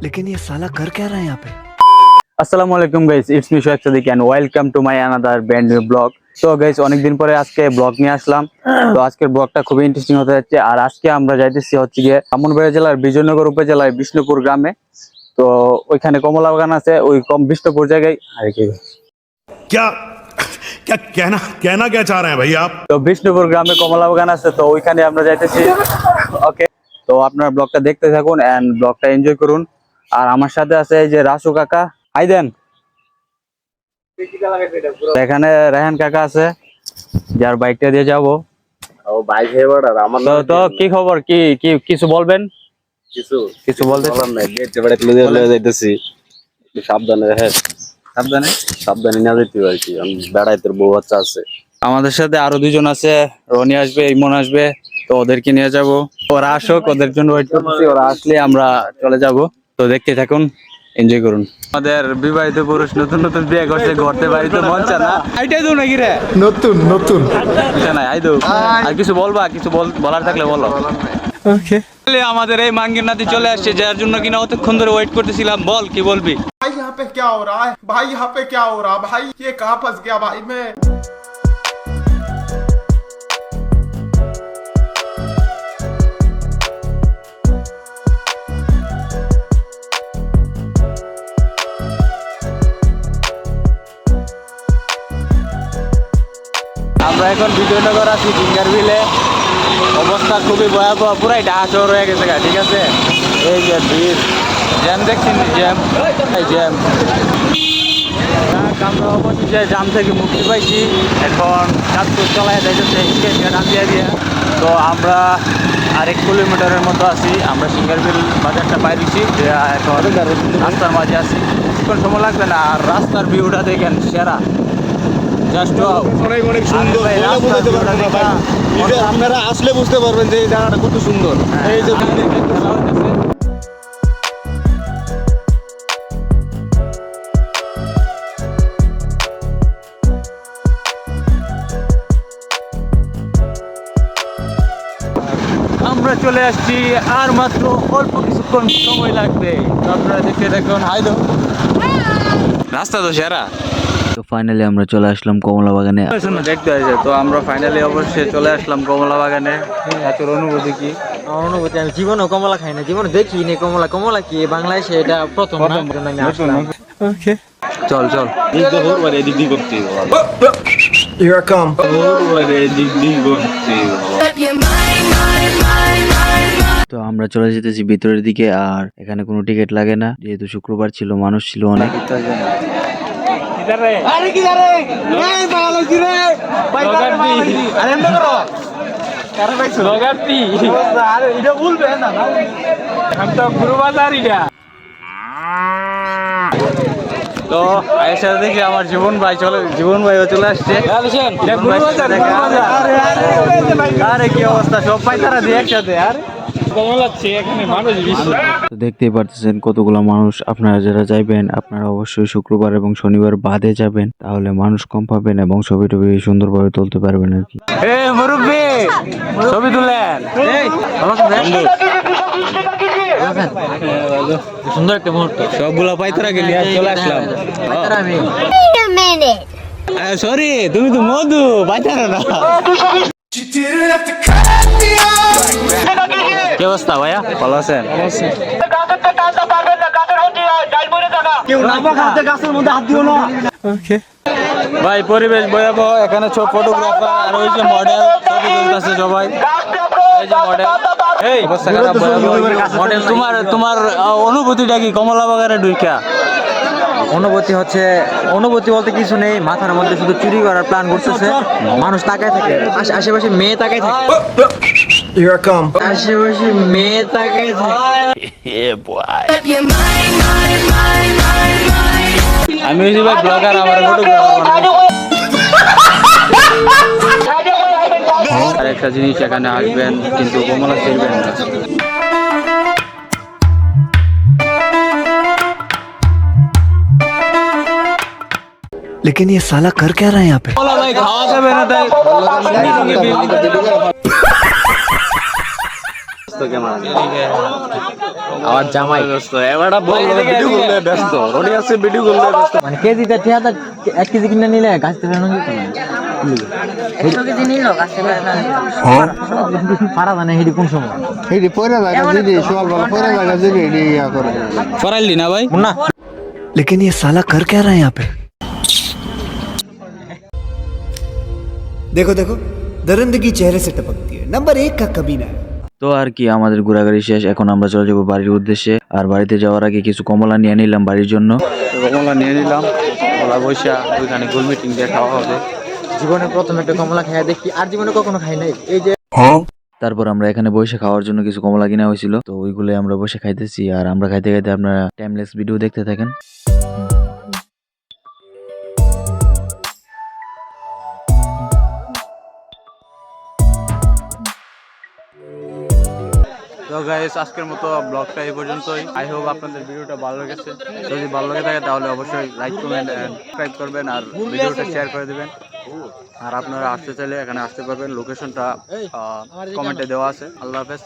लेकिन ये साला कर क्या रहा है यहाँ पे। আসসালামু আলাইকুম guys, it's me Soheb Sadiq and welcome to my another brand new blog. তো গাইস অনেকদিন পরে আজকে ব্লগ নিয়ে আসলাম। তো আজকের ব্লগটা খুবই ইন্টারেস্টিং হতে যাচ্ছে। আর আজকে আমরা যাইতেছি হচ্ছে গিয়ে ব্রাহ্মণবাড়িয়া জেলার বিজয়নগর উপজেলায় বিষ্ণুপুর গ্রামে। তো ওইখানে কমলা বাগান আছে, ওই বিষ্ণুপুর জায়গায়। আর কি क्या क्या कहना कहना क्या चाह रहे हैं भाई आप? তো বিষ্ণুপুর গ্রামে কমলা বাগান আছে, তো ওইখানে আমরা যাইতেছি। ওকে, তো আপনারা ব্লগটা দেখতে থাকুন এন্ড ব্লগটা এনজয় করুন। আর আমার সাথে আছে এই যে রাসু কাকা, হাই দেন। এখানে রায়হান কাকা আছে, যার বাইকটা দিয়ে যাবো। ও বাইক হেবার আর আমার তো কি খবর, কি কি কিছু বলবেন? কিছু বলতে বললাম না, গেটে বড় ক্লোজ হয়ে যাইতেছি। সাবধানে, হ্যাঁ সাবধানে সাবধানে না যেতে আর কি। আমি বেড়াইতে বউ বাচ্চা আছে। আমাদের সাথে আরো দুজন আছে, রনি আসবে, ইমন আসবে। তো ওদেরকে নিয়ে যাব, ওরা আসুক, ওদের জন্য ওয়েট করতেছি। ওরা আসলে আমরা চলে যাব। তো দেখতে থাকুন, এনজয় করুন। আমাদের বিবাহিত পুরুষ নতুন নতুন বিয়ে করছে, ঘরতে বাড়িতে মন চায় না। আইটাই দো নাকি রে, নতুন নতুন না আই দো। আর কিছু বলবা, কিছু বলার থাকলে বলো। ওকে, আমাদের এই মাঙ্গির নাতি চলে আসছে, যার জন্য কিনা অতক্ষণ ধরে ওয়েট করতেছিলাম। বল কি বলবি? भाई यहाँ पे क्या हो रहा है भाई? यहाँ पे क्या हो रहा है भाई? ये कहाँ फंस गया भाई मैं? আমরা এখন বিজয়নগর আছি, ফিঙ্গার বিলে। অবস্থা খুবই ভয়াবহ, পুরাই ঢাকা শহর হয়ে গেছে। ঠিক আছে, এই যে ভিড়, জ্যাম দেখছেন, জ্যাম জ্যাম। আমরা অবশেষে জ্যাম থেকে মুক্তি পাইছি। এখন কাজপুর চলায় যাইতেছে নামিয়ে দিয়ে। তো আমরা 1 কিলোমিটারের মতো আছি। আমরা সিঙ্গারবিল বাজারটা পাইছি, এখন রাস্তার মাঝে আছি। এখন সময় লাগবে না। আর রাস্তার ভিউটা দেখেন সেরা, জাস্ট অনেক অনেক সুন্দর। আপনারা আসলে বুঝতে পারবেন যে এই জায়গাটা কত সুন্দর। এই যে আমরা চলে আসছি, আর মাত্র অল্প কিছুক্ষণ সময় লাগবে। তো আপনারা দেখতে দেখুন। হাইলো, রাস্তা তো সেরা। তো ফাইনালি আমরা চলে আসলাম কমলা বাগানে। দেখতে আছে, তো আমরা ফাইনালি অবশ্যই চলে আসলাম কমলা বাগানে। তোর অনুভূতি কি? আমার অনুভূতি, আমি জীবনেও কমলা খাই না, জীবনে দেখিনি কমলা। কমলা কি বাংলাদেশে এটা প্রথম না? আমি আসলাম। ওকে, চল চল। এদিক দিয়ে করতে Here I come. এদিক দিয়ে করতে তো আমরা চলে যেতেছি ভিতরের দিকে। আর এখানে কোনো টিকিট লাগে না, যেহেতু শুক্রবার ছিল, মানুষ ছিল অনেক। তো আয়েশা দেখি আমার জীবন ভাইও চলে আসছে। আরে কি অবস্থা, সব পাইতারা দিয়ে একসাথে। আর তো দেখতেই পারতেছেন কতগুলো মানুষ। আপনারা যারা যাইবেন, আপনারা অবশ্যই শুক্রবার এবং শনিবার বাদে যাবেন, তাহলে মানুষ কম পাবেন এবং ছবি টবি সুন্দরভাবে তুলতে পারবেন আর কি। মুরব্বি, ছবি তুলেন। সুন্দর একটা মুহূর্ত। সবগুলো পাইতারা গেলি, চলে আসলাম। সরি, তুমি তো মধু পাইতারা না। কি অবস্থা ভাইয়া, ভালো আছেন? ভাই পরিবেশ ভয়াবহ, এখানে সব ফটোগ্রাফার আর ওই যে মডেল ছবি তুলতেছে সবাই। এই যে মডেল, এই অবস্থা খারাপ, মডেল। তোমার অনুভূতিটা কি কমলা বাগানে ঢুকা? অনুভূতি বলতে কিছু নেই, মাথার মধ্যে শুধু চুরি করার প্ল্যান করতেছে। মানুষ তাকায় থাকে, আশেপাশে মেয়ে তাকায় থাকে, Here I come. আশেপাশে মেয়ে তাকায় থাকে। আমি হইছি ভাই ব্লগার, আমার ফটোগ্রাফার। আর একটা জিনিস, এখানে আসবেন কিন্তু কমলা ছিলবেন না। लेकिन ये साला कर क्या रहा है यहाँ पे। ভাই খাওয়া যাবে না তাই কেমন আমার জামাই ব্যস্ত এবারটা বললো ভিডিও করলে ব্যস্ত রনি আছে ভিডিও করলে ব্যস্ত মানে কেজিটা 1 কেজি কিনে নিলে গাছ থেকে আনা যেত না 100 কেজি নিল গাছ থেকে আনা পারা জানে হেডি কোন সময় এই পয়লা জায়গা দিদি সকাল বেলা পয়লা জায়গা দিদি এডি ইয়া করে ফরাইলি না ভাই না लेकिन ये साला कर क्या रहा है यहाँ पे? देखो देखो दरिंदगी चेहरे से टपकती है। नंबर 1 का कमीना है। তো আর কি আমাদের ঘোরাঘুরি শেষ, এখন আমরা চলে যাবো বাড়ির উদ্দেশ্যে। আর বাড়িতে যাওয়ার আগে কিছু কমলা নিয়ে নিলাম বাড়ির জন্য। কমলা নিয়ে নিলাম, কমলা বৈশা ওইখানে গোল মিটিং দিয়ে খাওয়া হবে। জীবনে প্রথম একটা কমলা খেয়ে দেখি, আর জীবনে কখনো খাই নাই। এই যে তারপর আমরা এখানে বসে খাওয়ার জন্য কিছু কমলা কিনা হয়েছিল, তো ওইগুলো আমরা বসে খাইতেছি। আর আমরা খাইতে খাইতে আপনারা টাইমলেস ভিডিও দেখতে থাকেন। তো গাইস আজকের মতো ব্লগটা এই পর্যন্তই। আই হোপ আপনাদের ভিডিওটা ভালো লেগেছে। যদি ভালো লেগে থাকে তাহলে অবশ্যই লাইক কমেন্ট এন্ড সাবস্ক্রাইব করবেন আর ভিডিওটা শেয়ার করে দিবেন। আর আপনারা আসতে চাইলে এখানে আসতে পারবেন, লোকেশনটা কমেন্টে দেওয়া আছে। আল্লাহ হাফেজ।